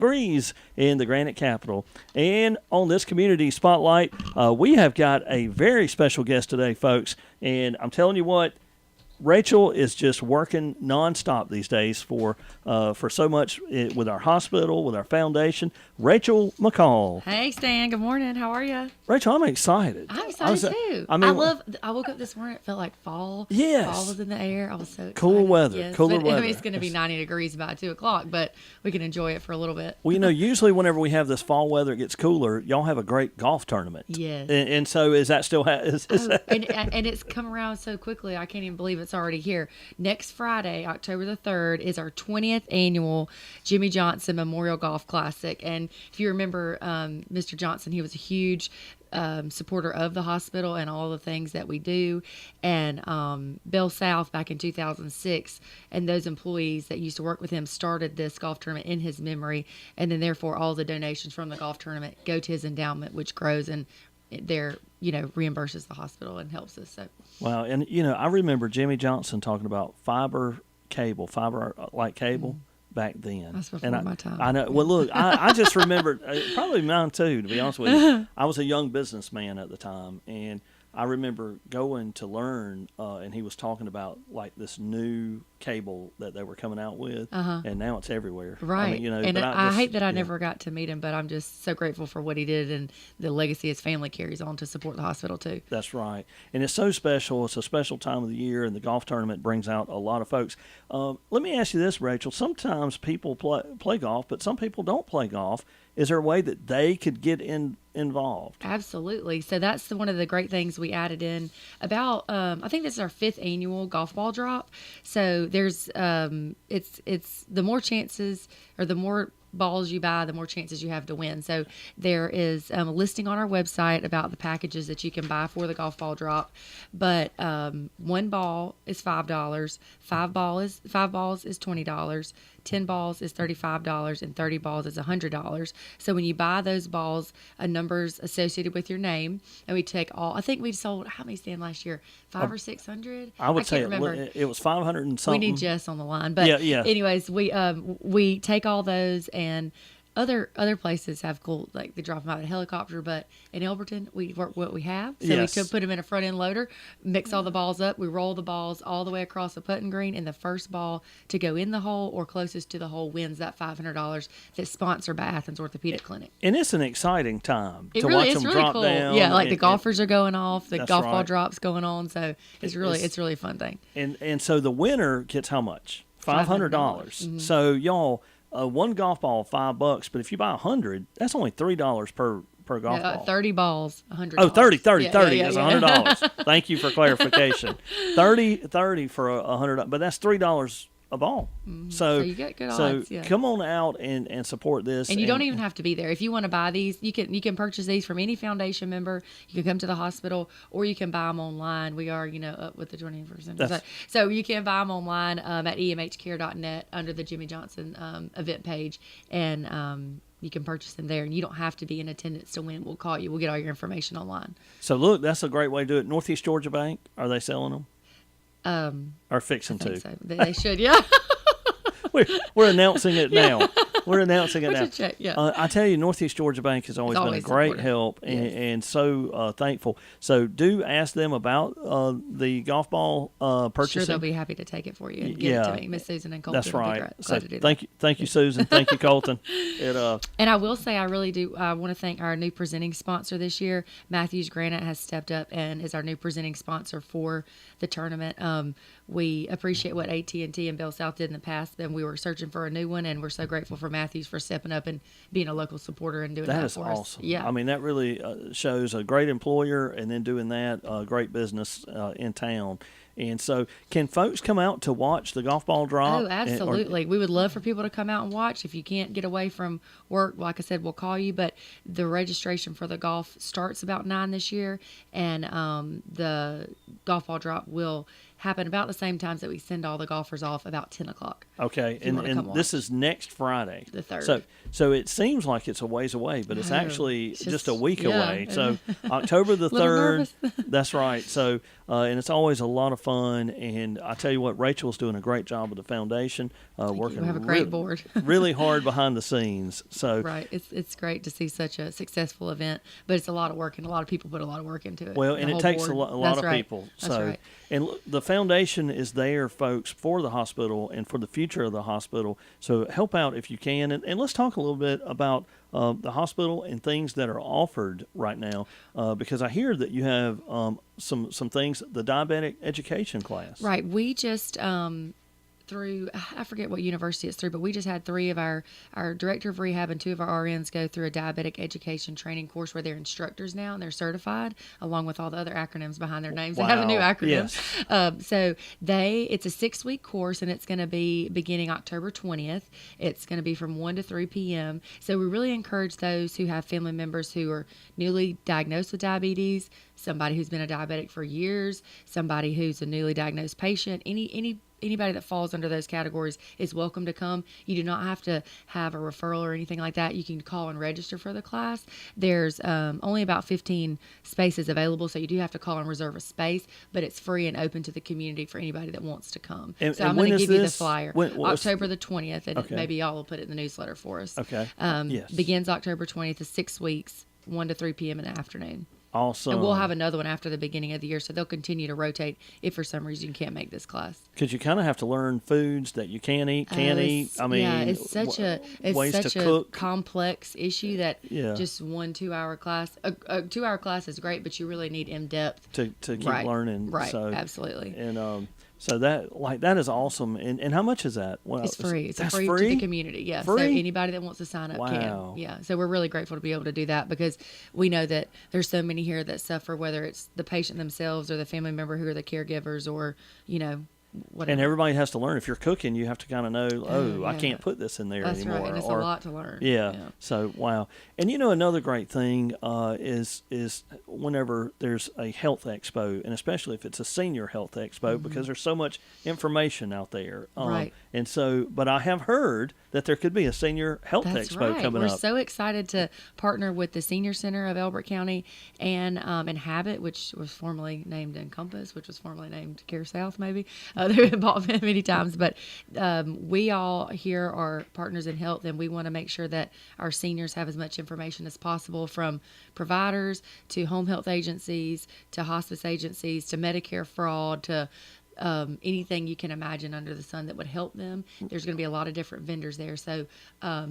degrees in the Granite Capital. And on this community spotlight, we have got a very special guest today, folks. And I'm telling you what, Rachel is just working nonstop these days for so much with our hospital, with our foundation. Rachel McCall. Hey, Stan. Good morning. How are you? Rachel, I'm excited. I'm excited too. I woke up this morning. It felt like fall. Yes. Fall was in the air. I was so excited. Cool weather. Yes. Cooler but, weather. I mean, it's going to be 90 degrees by 2 o'clock, but we can enjoy it for a little bit. Well, usually whenever we have this fall weather, it gets cooler. Y'all have a great golf tournament. Yes. And so is that still and it's come around so quickly. I can't even believe it's already here. Next Friday, October the 3rd, is our 20th annual Jimmy Johnson Memorial Golf Classic. And if you remember Mr. Johnson, he was a huge supporter of the hospital and all the things that we do. And Bell South back in 2006, and those employees that used to work with him started this golf tournament in his memory. And then therefore all the donations from the golf tournament go to his endowment, which grows and reimburses the hospital and helps us. So wow. And I remember Jimmy Johnson talking about fiber like cable. Back then. That's before my time. I know. Well, look, I just remember, probably mine too, to be honest with you. I was a young businessman at the time, and I remember going to learn, and he was talking about like this new cable that they were coming out with, and now it's everywhere. Right. I mean, I hate that I never got to meet him, but I'm just so grateful for what he did and the legacy his family carries on to support the hospital too. That's right. And it's so special. It's a special time of the year, and the golf tournament brings out a lot of folks. Let me ask you this, Rachel. Sometimes people play golf, but some people don't play golf. Is there a way that they could get involved? Absolutely. So that's one of the great things we added in about, I think this is our 5th annual golf ball drop. So there's, it's the more chances or the more balls you buy, the more chances you have to win. So there is a listing on our website about the packages that you can buy for the golf ball drop. But one ball is $5, five balls is $20, 10 balls is $35, and 30 balls is $100. So when you buy those balls, a number's associated with your name, and we take all. I think we sold how many stand last year? 500 or 600. I would say remember. It was 500 and something. We need Jess on the line, but yeah. Anyways, we take all those, and other places have cool, like they drop them out of a helicopter, but in Elberton we work what we have. So yes. We could put them in a front end loader, mix all the balls up, we roll the balls all the way across the putting green, and the first ball to go in the hole or closest to the hole wins that $500 that's sponsored by Athens Orthopedic Clinic. And it's an exciting time to really, watch it's them really drop cool. down. Yeah, like the golfers are going off, the golf ball right. drops going on, so it's really a fun thing. And so the winner gets how much? $500. Mm-hmm. So y'all, one golf ball $5, but if you buy 100, that's only $3 per golf ball. 30 balls, $100. Oh, 30. Yeah, That's $100. Thank you for clarification. 30 for $100, but that's $3 a ball. Mm-hmm. So you get good odds. So come on out and support this. And you don't even have to be there. If you want to buy these, you can purchase these from any foundation member. You can come to the hospital, or you can buy them online. We are, up with the 20%. So you can buy them online at emhcare.net under the Jimmy Johnson event page, and you can purchase them there. And you don't have to be in attendance to win. We'll call you. We'll get all your information online. So look, that's a great way to do it. Northeast Georgia Bank, are they selling them? Or fixing to? So. They should, yeah. We're announcing it now. We're announcing it now. Check, yeah. I tell you, Northeast Georgia Bank has always been a great help and so thankful. So do ask them about the golf ball purchasing. Sure, they'll be happy to take it for you and give it to me, Miss Susan and Colton. That's right. Glad to do that. Thank you, Susan. Thank you, Colton. And I will say, I really do. I want to thank our new presenting sponsor this year. Matthews Granite has stepped up and is our new presenting sponsor for the tournament. We appreciate what AT&T and Bell South did in the past, and we were searching for a new one, and we're so grateful for Matthews for stepping up and being a local supporter and doing that for us. That is awesome. Yeah. I mean, that really shows a great employer and then doing that, great business in town. And so can folks come out to watch the golf ball drop? Oh, absolutely. We would love for people to come out and watch. If you can't get away from work, like I said, we'll call you. But the registration for the golf starts about 9 this year, and the golf ball drop will happen about the same times that we send all the golfers off, about 10 o'clock. Okay, you wanna come and this watch. is next Friday, The 3rd. So it seems like it's a ways away, but it's No, actually it's just a just- week yeah. away. So October the Little 3rd. nervous. That's right. So and it's always a lot of fun. And I tell you what, Rachel's doing a great job with the foundation, working We have a great board. really hard behind the scenes. So Right. It's great to see such a successful event, but it's a lot of work, and a lot of people put a lot of work into it. well, The and it whole takes board. a lot That's of right. people. That's So right. and look, the foundation is there, folks, for the hospital and for the future of the hospital. So help out if you can. And let's talk a little bit about the hospital and things that are offered right now, because I hear that you have some things, the diabetic education class. Right. We just through, I forget what university it's through, but we just had 3 of our director of rehab and 2 of our RNs go through a diabetic education training course where they're instructors now and they're certified, along with all the other acronyms behind their names. They have a new Wow. acronym. Yes. So it's a 6-week course, and it's going to be beginning October 20th. It's going to be from 1 to 3 p.m. So we really encourage those who have family members who are newly diagnosed with diabetes, somebody who's been a diabetic for years, somebody who's a newly diagnosed patient, anybody that falls under those categories is welcome to come. You do not have to have a referral or anything like that. You can call and register for the class. There's only about 15 spaces available, so you do have to call and reserve a space, but it's free and open to the community for anybody that wants to come. And So I'm when going to is give you the this? flyer. What's- October the 20th, and Okay. maybe y'all will put it in the newsletter for us. Okay. Yes. Begins October 20th, is 6 weeks, 1 to 3 p.m. in the afternoon. Awesome. And we'll have another one after the beginning of the year, so they'll continue to rotate if for some reason you can't make this class. Because you kind of have to learn foods that you can't eat, can't eat. I mean, yeah, it's such ways a to cook. complex issue that Yeah. just 1 2-hour class. A 2-hour class is great, but you really need in depth to keep right, learning. Right, So, absolutely. And so that is awesome. And how much is that? Well, It's free. It's that's free to the community. Yeah. So Free? anybody that wants to sign up Wow. can. Yeah. So we're really grateful to be able to do that, because we know that there's so many here that suffer, whether it's the patient themselves or the family member who are the caregivers, or whatever. And everybody has to learn. If you're cooking, you have to kind of know, I yeah. can't put this in there That's anymore. right, and it's a or, lot to learn. Yeah. So wow. And another great thing is whenever there's a health expo, and especially if it's a senior health expo, because there's so much information out there. Right. And so, but I have heard that there could be a senior health That's expo right. coming We're up. so excited to partner with the Senior Center of Elbert County and Habit, which was formerly named Encompass, which was formerly named Care South, maybe. They've been bought many times, but we all here are partners in health, and we want to make sure that our seniors have as much information as possible, from providers to home health agencies to hospice agencies to Medicare fraud to anything you can imagine under the sun that would help them. There's going to be a lot of different vendors there. So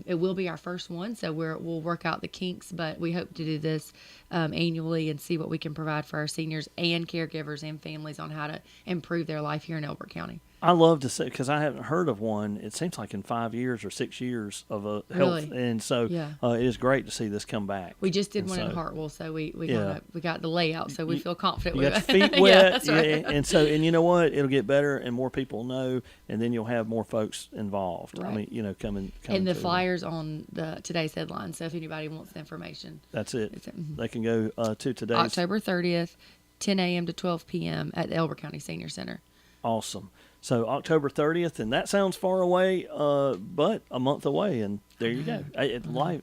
it will be our first one. So we'll work out the kinks, but we hope to do this annually and see what we can provide for our seniors and caregivers and families on how to improve their life here in Elbert County. I love to say, because I haven't heard of one. It seems like in 5 years or 6 years of a health, Really? and so Yeah. it is great to see this come back. We just did And one in so- Hartwell, so we Yeah. got the layout, so we feel confident. You got with your feet it. wet, Yeah, that's right. and so you know what? It'll get better, and more people know, and then you'll have more folks involved. I Right. mean, coming. And the to- flyers on today's headline. So if anybody wants the information, That's it. It's, They can go to today's. October 30th, 10 a.m. to 12 p.m. at the Elbert County Senior Center. Awesome. So October 30th, and that sounds far away, but a month away, and there you go. Life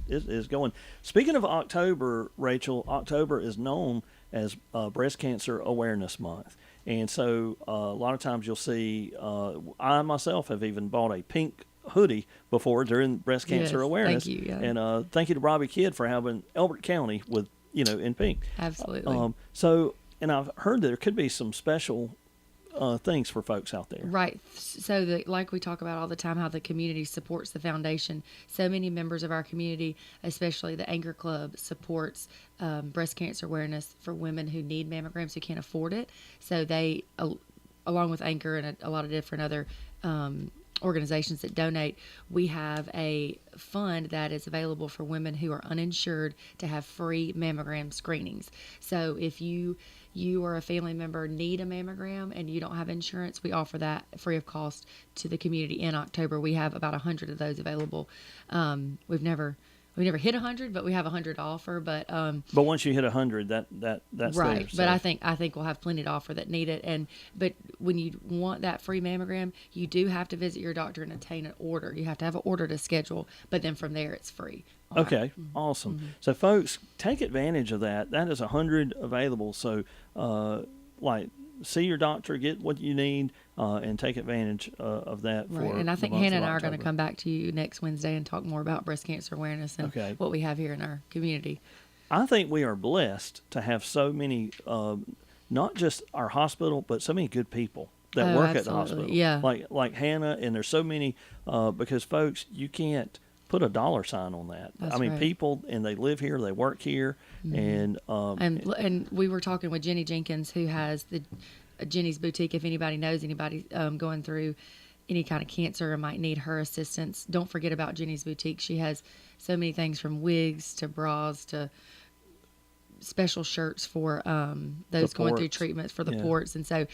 is going. Speaking of October, Rachel, October is known as Breast Cancer Awareness Month. And so a lot of times you'll see, I myself have even bought a pink hoodie before during Breast Cancer Yes, Awareness. thank you, yeah. And thank you to Robbie Kidd for having Elbert County with, in pink. Absolutely. And I've heard that there could be some special things for folks out there. Right. So, like we talk about all the time, how the community supports the foundation. So many members of our community, especially the Anchor Club, supports breast cancer awareness for women who need mammograms who can't afford it. So they, along with Anchor and a lot of different other organizations that donate, we have a fund that is available for women who are uninsured to have free mammogram screenings. So if you or a family member need a mammogram and you don't have insurance, we offer that free of cost to the community in October. We have about 100 of those available. we never hit 100, but we have 100 to offer. But once you hit 100, that's right. there, so. But I think we'll have plenty to offer that need it. But when you want that free mammogram, you do have to visit your doctor and obtain an order. You have to have an order to schedule, but then from there it's free. Okay, awesome. So, folks, take advantage of that. That is 100 available. So, see your doctor, get what you need, and take advantage of that. Right, and I think Hannah and I are going to come back to you next Wednesday and talk more about breast cancer awareness and what we have here in our community. I think we are blessed to have so many, not just our hospital, but so many good people that work at the hospital. Yeah, like Hannah, and there's so many because, folks, you can't put a dollar sign on that. That's right. People, and they live here, they work here, and we were talking with Jenny Jenkins, who has the Jenny's Boutique. If anybody knows anybody going through any kind of cancer and might need her assistance, don't forget about Jenny's Boutique. She has so many things, from wigs to bras to special shirts for those going through treatments for the ports. And so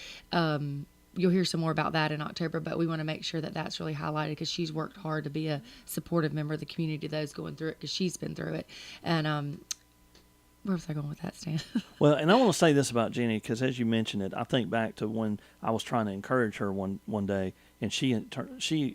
you'll hear some more about that in October, but we want to make sure that that's really highlighted, because she's worked hard to be a supportive member of the community to those going through it, because she's been through it. And where was I going with that, Stan? Well, and I want to say this about Jenny, because as you mentioned it, I think back to when I was trying to encourage her one day, and she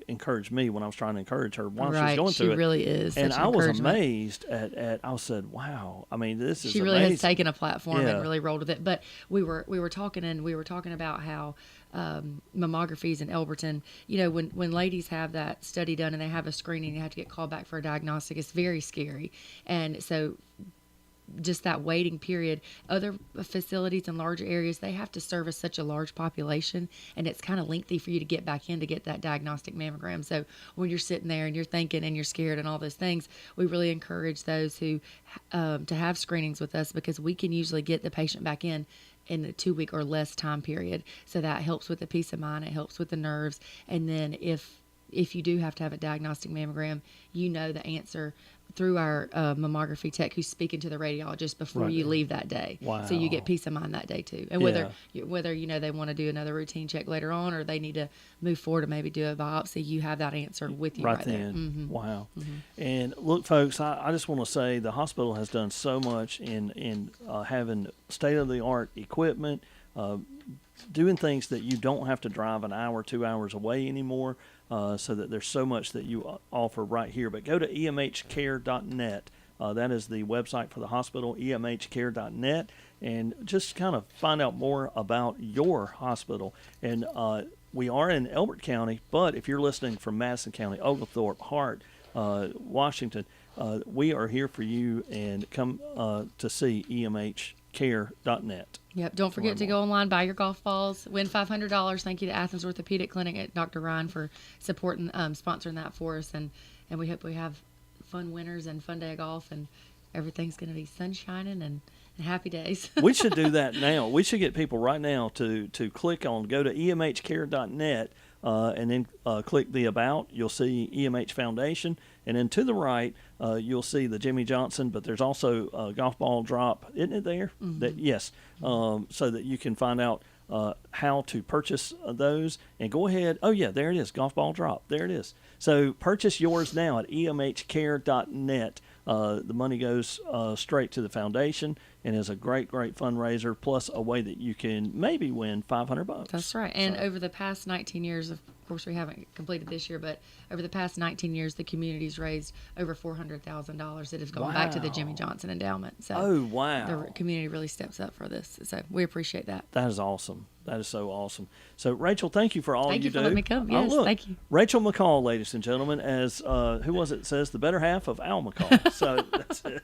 encouraged me when I was trying to encourage her while she was going through it. She really is. And I was amazed at. I said, "Wow! I mean, this is." She really amazing. has taken a platform and really rolled with it. But we were talking about how mammographies in Elberton. You know, when ladies have that study done and they have a screening, they have to get called back for a diagnostic. It's very scary, and so just that waiting period. Other facilities in larger areas, they have to service such a large population, and it's kind of lengthy for you to get back in to get that diagnostic mammogram. So when you're sitting there and you're thinking and you're scared and all those things, we really encourage those who to have screenings with us, because we can usually get the patient back in a 2-week or less time period. So that helps with the peace of mind. It helps with the nerves. And then if you do have to have a diagnostic mammogram, you know the answer through our mammography tech, who's speaking to the radiologist before you leave that day. Wow. So you get peace of mind that day too. And whether they want to do another routine check later on, or they need to move forward and maybe do a biopsy, you have that answer with you right then. there. Mm-hmm. Wow. Mm-hmm. And look, folks, I just want to say the hospital has done so much in having state-of-the-art equipment, doing things that you don't have to drive an hour, 2 hours away anymore, so that there's so much that you offer right here. But go to emhcare.net. That is the website for the hospital, emhcare.net, and just kind of find out more about your hospital. And we are in Elbert County, but if you're listening from Madison County, Oglethorpe, Hart, Washington, we are here for you, and come to see emhcare.net. Yep. Don't forget to go online, buy your golf balls, win $500. Thank you to Athens Orthopedic Clinic at Dr. Ryan for supporting, sponsoring that for us. And we hope we have fun winners and fun day of golf, and everything's going to be sunshining and happy days. We should do that now. We should get people right now to click on, go to emhcare.net, and then click the About. You'll see EMH Foundation. And then to the right, you'll see the Jimmy Johnson, but there's also a golf ball drop, isn't it there? Mm-hmm. Yes, so that you can find out how to purchase those. And go ahead. Oh, yeah, there it is, golf ball drop. There it is. So purchase yours now at emhcare.net. The money goes straight to the foundation and is a great, great fundraiser, plus a way that you can maybe win $500. That's right. And over the past 19 years, of course, we haven't completed this year, but over the past 19 years, the community's raised over $400,000 that has gone back to the Jimmy Johnson Endowment. So the community really steps up for this. So we appreciate that. That is awesome. That is so awesome. So, Rachel, thank you for all you do. Thank you for letting me come. Yes, thank you. Rachel McCall, ladies and gentlemen, as who was it says, the better half of Al McCall. So that's it.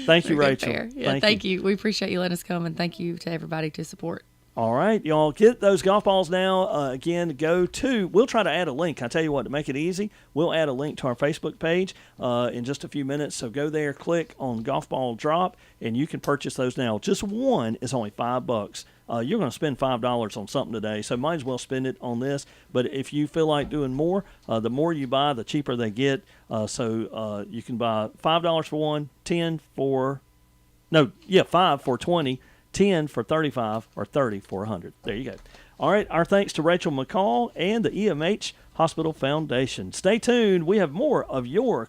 Thank you, Rachel. Yeah, thank you. We appreciate you letting us come, and thank you to everybody to support. All right, y'all, get those golf balls now. Again, we'll try to add a link. I tell you what, to make it easy, we'll add a link to our Facebook page in just a few minutes. So go there, click on Golf Ball Drop, and you can purchase those now. Just one is only $5. You're going to spend $5 on something today, so might as well spend it on this. But if you feel like doing more, the more you buy, the cheaper they get. So you can buy $5 for one, 5 for 20, 10 for 35, or 30 for 100. There you go. All right, our thanks to Rachel McCall and the EMH Hospital Foundation. Stay tuned. We have more of your